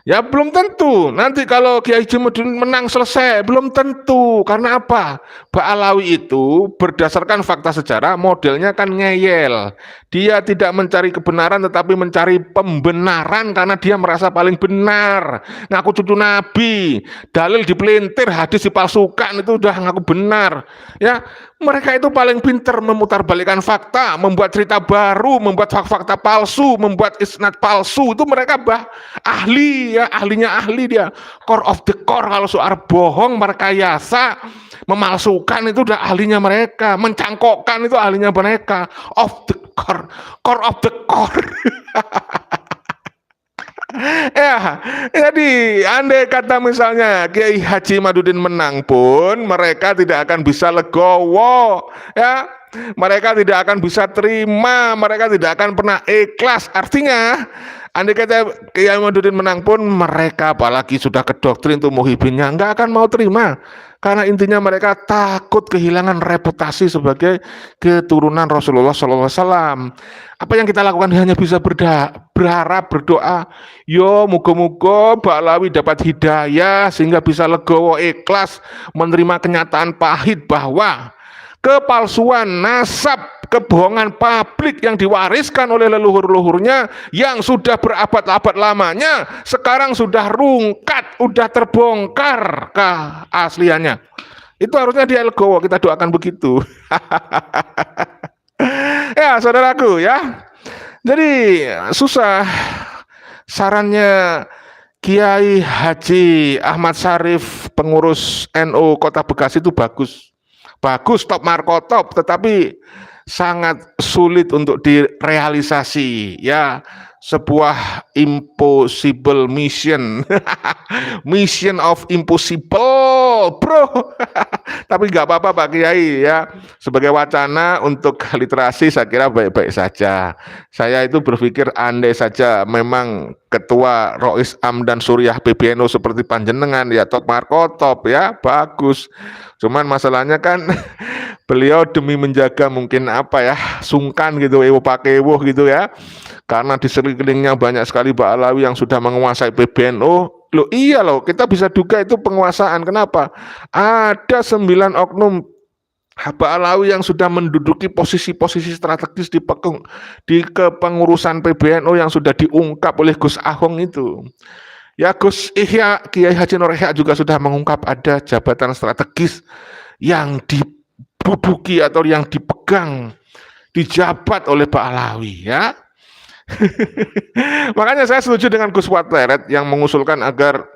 Ya belum tentu. Nanti kalau Kiai Haji Madudin menang selesai, belum tentu. Karena apa? Ba'alawi itu berdasarkan fakta sejarah modelnya kan ngeyel. Dia tidak mencari kebenaran tetapi mencari pembenaran karena dia merasa paling benar. Ngaku cucu Nabi, dalil dipelintir, hadis dipalsukan, itu udah ngaku benar. Ya, mereka itu paling pinter memutarbalikkan fakta, membuat cerita baru, membuat fakta palsu, membuat isnad palsu. Itu mereka ahli, ya, ahlinya ahli dia. Core of the core. Kalau soal bohong, merekayasa, memalsukan, itu udah ahlinya mereka. Mencangkokkan, itu ahlinya mereka. Of the core of the core. Ya, jadi andai kata misalnya Kiai Haji Madudin menang pun, mereka tidak akan bisa legowo, ya. Mereka tidak akan bisa terima, mereka tidak akan pernah ikhlas. Artinya, andai kata Kiai Madudin menang pun, mereka apalagi sudah ke doktrin tuh muhibinnya, nggak akan mau terima. Karena intinya mereka takut kehilangan reputasi sebagai keturunan Rasulullah SAW. Apa yang kita lakukan hanya bisa berharap, berdoa, yo muga-muga Ba'alawi dapat hidayah sehingga bisa legowo, ikhlas menerima kenyataan pahit bahwa kepalsuan nasab, kebohongan publik yang diwariskan oleh leluhur-leluhurnya yang sudah berabad-abad lamanya sekarang sudah rungkat, sudah terbongkar keasliannya. Itu harusnya dia legowo, kita doakan begitu. Ya, saudaraku, ya. Jadi susah. Sarannya Kiai Haji Ahmad Syarif, pengurus NU Kota Bekasi, itu bagus. Bagus, top markotop, tetapi sangat sulit untuk direalisasi, ya. Sebuah impossible mission. Mission of impossible, bro. Tapi nggak apa-apa Pak Kiai, ya. Sebagai wacana untuk literasi saya kira baik-baik saja. Saya itu berpikir andai saja memang ketua Rois Am dan Suriah PBNU seperti panjenengan, ya top markotop, ya, bagus. Cuman masalahnya kan Beliau demi menjaga mungkin apa ya, sungkan gitu, ewo pakewuh gitu ya. Karena di sekelilingnya banyak sekali Ba'alawi yang sudah menguasai PBNU. Loh iya loh, kita bisa duga itu penguasaan. Kenapa? Ada 9 oknum Ba'alawi yang sudah menduduki posisi-posisi strategis di kepengurusan PBNU yang sudah diungkap oleh Gus Ahong itu. Ya Gus Ihya, Kiai Haji Nur Ihya juga sudah mengungkap ada jabatan strategis yang diduduki atau yang dipegang, dijabat oleh Ba'alawi ya. Makanya saya setuju dengan Gus Wateret yang mengusulkan agar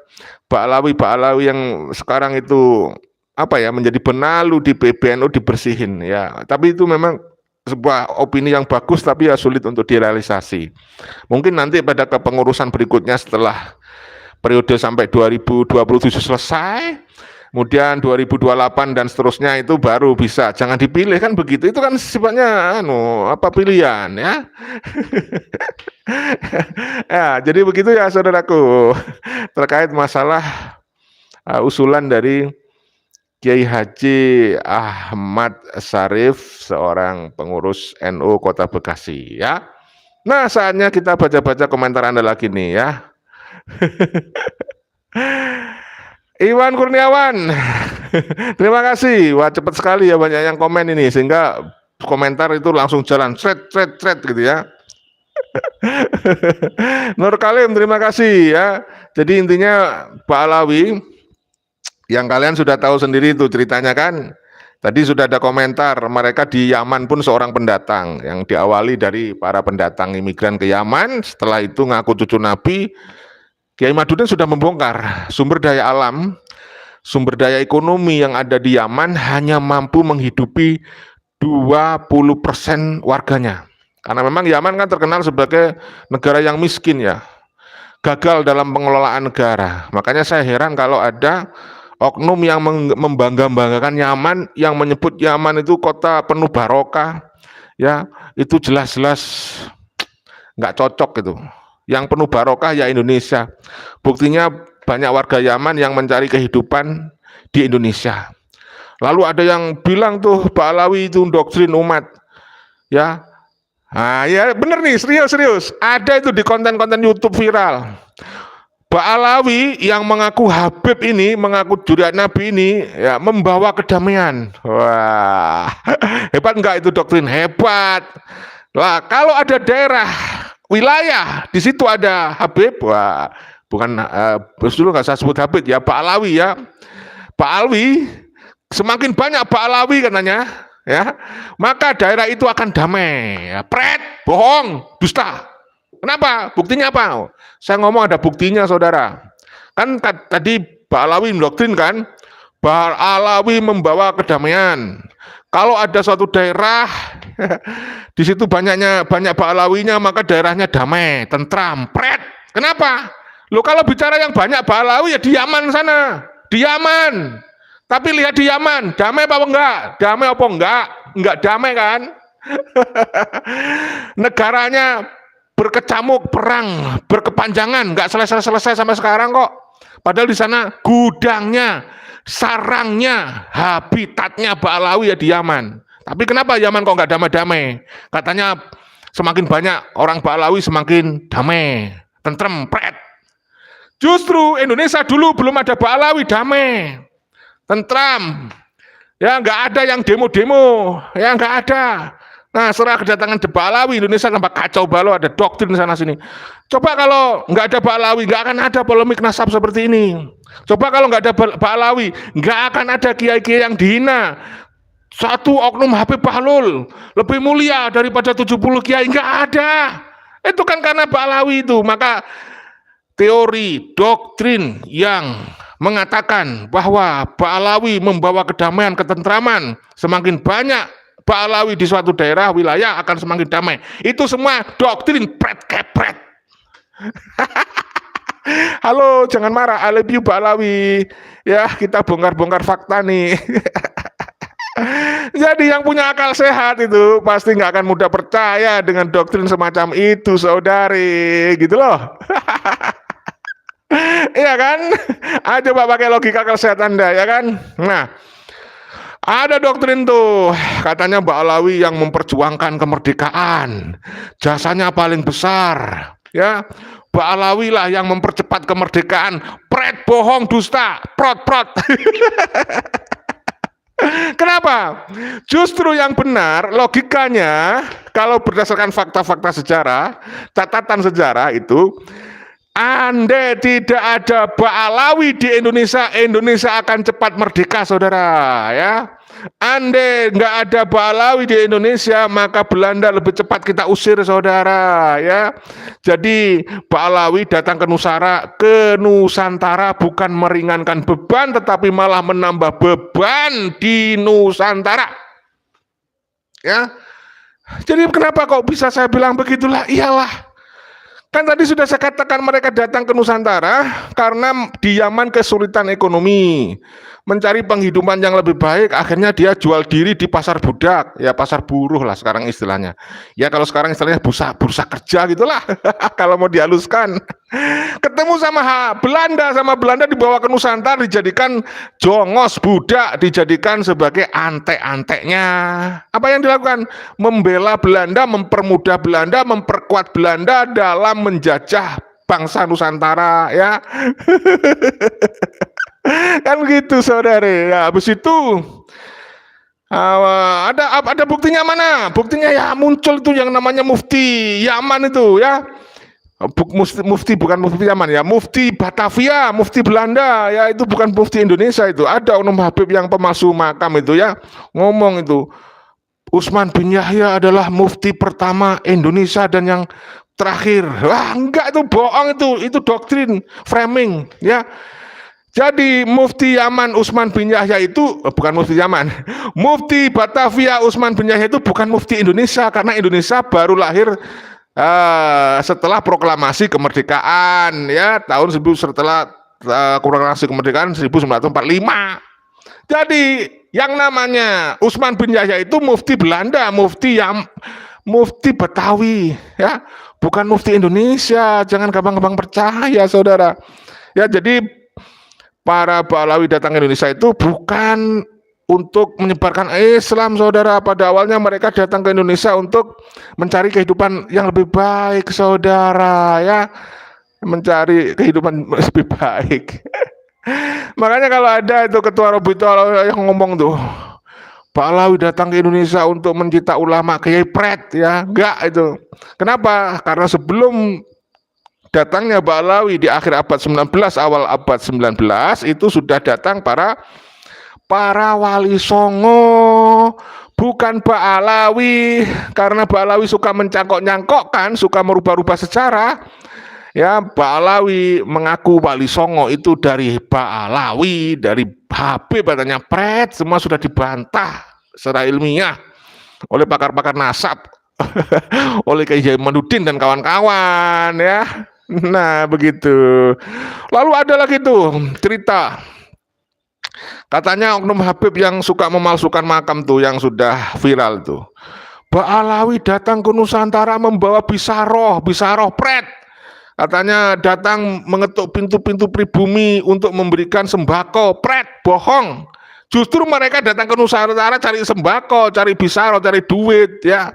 Ba'alawi yang sekarang itu apa ya, menjadi benalu di PBNU dibersihin ya. Tapi itu memang sebuah opini yang bagus tapi ya sulit untuk direalisasi. Mungkin nanti pada kepengurusan berikutnya setelah periode sampai 2027 selesai, kemudian 2028 dan seterusnya itu baru bisa. Jangan dipilih kan begitu. Itu kan sifatnya pilihan ya. Ya, jadi begitu ya saudaraku terkait masalah usulan dari Kiai Haji Ahmad Syarif, seorang pengurus NU Kota Bekasi ya. Nah, saatnya kita baca-baca komentar Anda lagi nih ya. Iwan Kurniawan, terima kasih. Wah, cepat sekali ya, banyak yang komen ini sehingga komentar itu langsung jalan thread gitu ya. Nur Kalim, terima kasih ya. Jadi intinya Ba'alawi yang kalian sudah tahu sendiri itu ceritanya kan. Tadi sudah ada komentar, mereka di Yaman pun seorang pendatang yang diawali dari para pendatang imigran ke Yaman. Setelah itu ngaku cucu Nabi. Kiai Madudin sudah membongkar sumber daya alam, sumber daya ekonomi yang ada di Yaman hanya mampu menghidupi 20% warganya. Karena memang Yaman kan terkenal sebagai negara yang miskin ya, gagal dalam pengelolaan negara. Makanya saya heran kalau ada oknum yang membangga-banggakan Yaman, yang menyebut Yaman itu kota penuh barokah, ya itu jelas-jelas nggak cocok gitu. Yang penuh barokah ya Indonesia. Buktinya banyak warga Yaman yang mencari kehidupan di Indonesia. Lalu ada yang bilang tuh Ba'alawi itu doktrin umat, ya. Nah, ya bener nih, serius. Ada itu di konten-konten YouTube viral. Ba'alawi yang mengaku Habib ini, mengaku juriat Nabi ini, ya membawa kedamaian. Wah, hebat enggak itu doktrin? Hebat. Lah, kalau ada daerah, wilayah, di situ ada Habib, wah, bukan, dulu nggak saya sebut Habib ya, Ba'alawi ya. Ba'alawi, semakin banyak Ba'alawi katanya, ya, maka daerah itu akan damai. Ya, bohong, dusta. Kenapa? Buktinya apa? Saya ngomong ada buktinya, saudara. Kan tadi Ba'alawi mendoktrin kan, Ba'alawi membawa kedamaian. Kalau ada suatu daerah, di situ banyak Ba'alawinya, maka daerahnya damai, tentram, Kenapa? Lo kalau bicara yang banyak Ba'alawi ya di Yaman sana, di Yaman. Tapi lihat di Yaman, damai apa enggak? Damai apa enggak? Enggak damai kan? Negaranya berkecamuk, perang, berkepanjangan, enggak selesai sampai sekarang kok. Padahal di sana gudangnya, sarangnya, habitatnya Ba'alawi ya di Yaman. Tapi kenapa Yaman kok enggak damai-damai? Katanya semakin banyak orang Ba'alawi semakin damai, tentrem, Justru Indonesia dulu belum ada Ba'alawi damai, tentram, ya nggak ada yang demo-demo, ya nggak ada. Nah setelah kedatangan Ba'alawi, Indonesia nampak kacau balau, ada doktrin sana sini. Coba kalau nggak ada Ba'alawi, nggak akan ada polemik nasab seperti ini. Coba kalau nggak ada Ba'alawi, nggak akan ada kiai-kiai yang dihina. Satu oknum Habib Bahlul lebih mulia daripada 70 kiai, nggak ada. Itu kan karena Ba'alawi itu. Maka teori doktrin yang mengatakan bahwa Ba'alawi membawa kedamaian, ketentraman, semakin banyak Ba'alawi di suatu daerah, wilayah akan semakin damai. Itu semua doktrin kepret. Halo, jangan marah, I love you Ba'alawi. Ya, kita bongkar-bongkar fakta nih. Jadi yang punya akal sehat itu pasti nggak akan mudah percaya dengan doktrin semacam itu, saudari, gitu loh. Iya kan? Ayo coba pakai logika akal sehat Anda, ya kan? Nah, Ada doktrin tuh, katanya Mbak Alawi yang memperjuangkan kemerdekaan, jasanya paling besar, ya. Mbak Alawi lah yang mempercepat kemerdekaan, pret, bohong, dusta, prot, prot. Kenapa? Justru yang benar, logikanya, kalau berdasarkan fakta-fakta sejarah, catatan sejarah itu, andai tidak ada Mbak Alawi di Indonesia, Indonesia akan cepat merdeka, saudara. Ya, andai nggak ada Mbak Alawi di Indonesia, maka Belanda lebih cepat kita usir, saudara. Ya, jadi Mbak Alawi datang ke Nusantara bukan meringankan beban, tetapi malah menambah beban di Nusantara. Ya, jadi kenapa kok bisa saya bilang begitulah? Iyalah. Kan tadi sudah saya katakan mereka datang ke Nusantara karena di Yaman kesulitan ekonomi, mencari penghidupan yang lebih baik, akhirnya dia jual diri di pasar budak, ya pasar buruh lah sekarang istilahnya. Ya kalau sekarang istilahnya bursa kerja gitulah, kalau mau dihaluskan. Ketemu sama Belanda dibawa ke Nusantara, dijadikan jongos budak, dijadikan sebagai antek-anteknya. Apa yang dilakukan? Membela Belanda, mempermudah Belanda, memperkuat Belanda dalam menjajah bangsa Nusantara, ya. Kan gitu, saudara. Ya, habis itu ada buktinya mana? Buktinya ya muncul itu yang namanya Mufti Yaman itu, ya. Mufti bukan Mufti Yaman ya, Mufti Batavia, Mufti Belanda ya, itu bukan Mufti Indonesia itu. Ada Oknum Habib yang pemalsu makam itu ya, ngomong itu Utsman bin Yahya adalah Mufti pertama Indonesia dan yang terakhir. Wah, enggak, itu bohong, itu doktrin framing ya. Jadi Mufti Yaman Utsman bin Yahya itu bukan Mufti Yaman. Mufti Batavia Utsman bin Yahya itu bukan Mufti Indonesia, karena Indonesia baru lahir setelah proklamasi kemerdekaan ya, setelah proklamasi kemerdekaan 1945. Jadi yang namanya Utsman bin Yahya itu Mufti Belanda, Mufti Betawi ya, bukan Mufti Indonesia. Jangan gampang-gampang percaya, saudara. Ya, jadi para Balawi datang ke Indonesia itu bukan untuk menyebarkan Islam, saudara. Pada awalnya mereka datang ke Indonesia untuk mencari kehidupan yang lebih baik, saudara, ya, mencari kehidupan lebih baik. Makanya kalau ada itu ketua Robito yang ngomong tuh, Balawi datang ke Indonesia untuk mencipta ulama kiai pret, ya, enggak itu. Kenapa? Karena sebelum datangnya Balawi di akhir abad 19, awal abad 19 itu sudah datang para wali songo, bukan Ba'alawi, karena Ba'alawi suka mencangkok-nyangkokkan, suka merubah-rubah sejarah. Ya, Ba'alawi mengaku wali songo itu dari Ba'alawi, dari Habib, katanya pret, semua sudah dibantah secara ilmiah oleh pakar-pakar nasab, oleh Kiai Jainuddin dan kawan-kawan, ya. Nah, begitu. Lalu ada lagi tuh cerita, katanya Oknum Habib yang suka memalsukan makam tuh, yang sudah viral tuh. Ba'alawi datang ke Nusantara membawa bisaroh pret. Katanya datang mengetuk pintu-pintu pribumi untuk memberikan sembako, pret, bohong. Justru mereka datang ke Nusantara cari sembako, cari bisaroh, cari duit, ya.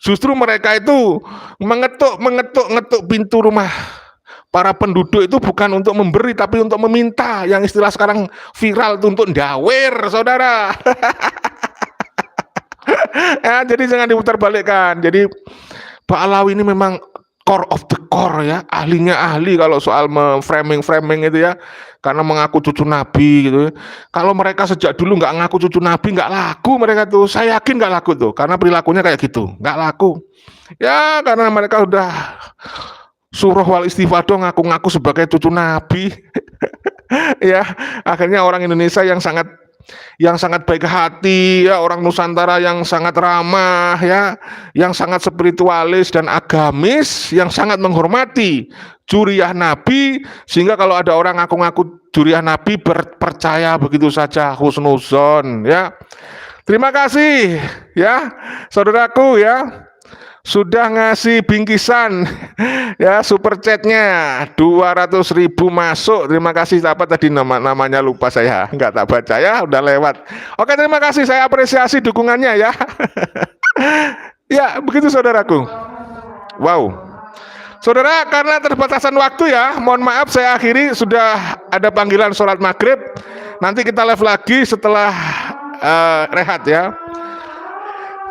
Justru mereka itu mengetuk pintu rumah para penduduk itu bukan untuk memberi, tapi untuk meminta. Yang istilah sekarang viral itu untuk ndawer, saudara. Ya, jadi jangan diputarbalikkan. Jadi Ba'alawi ini memang core of the core, ya, ahlinya ahli kalau soal framing itu, ya, karena mengaku cucu Nabi gitu. Kalau mereka sejak dulu nggak ngaku cucu Nabi, nggak laku mereka tuh. Saya yakin nggak laku tuh, karena perilakunya kayak gitu, nggak laku. Ya, karena mereka udah surah wal istifadoh ngaku-ngaku sebagai cucu Nabi. Ya, akhirnya orang Indonesia yang sangat baik hati, ya, orang Nusantara yang sangat ramah, ya, yang sangat spiritualis dan agamis, yang sangat menghormati juriyah Nabi, sehingga kalau ada orang ngaku-ngaku juriyah Nabi percaya begitu saja, husnuzon, ya. Terima kasih, ya, saudaraku, ya. sudah ngasih bingkisan ya, super chatnya 200.000 masuk. Terima kasih. Apa tadi namanya lupa saya, nggak tak baca ya, udah lewat. Oke, terima kasih, saya apresiasi dukungannya ya. Ya begitu saudaraku. Wow, saudara, karena terbatasan waktu ya, mohon maaf saya akhiri. Sudah ada panggilan sholat maghrib. Nanti kita live lagi setelah rehat ya.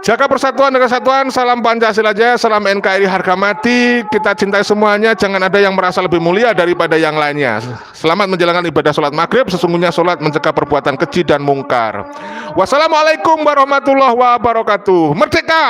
Jaga persatuan dan kesatuan, salam Pancasila Jaya, salam NKRI harga mati, kita cintai semuanya, jangan ada yang merasa lebih mulia daripada yang lainnya. Selamat menjalankan ibadah sholat maghrib, sesungguhnya sholat mencegah perbuatan keji dan mungkar. Wassalamualaikum warahmatullahi wabarakatuh. Merdeka!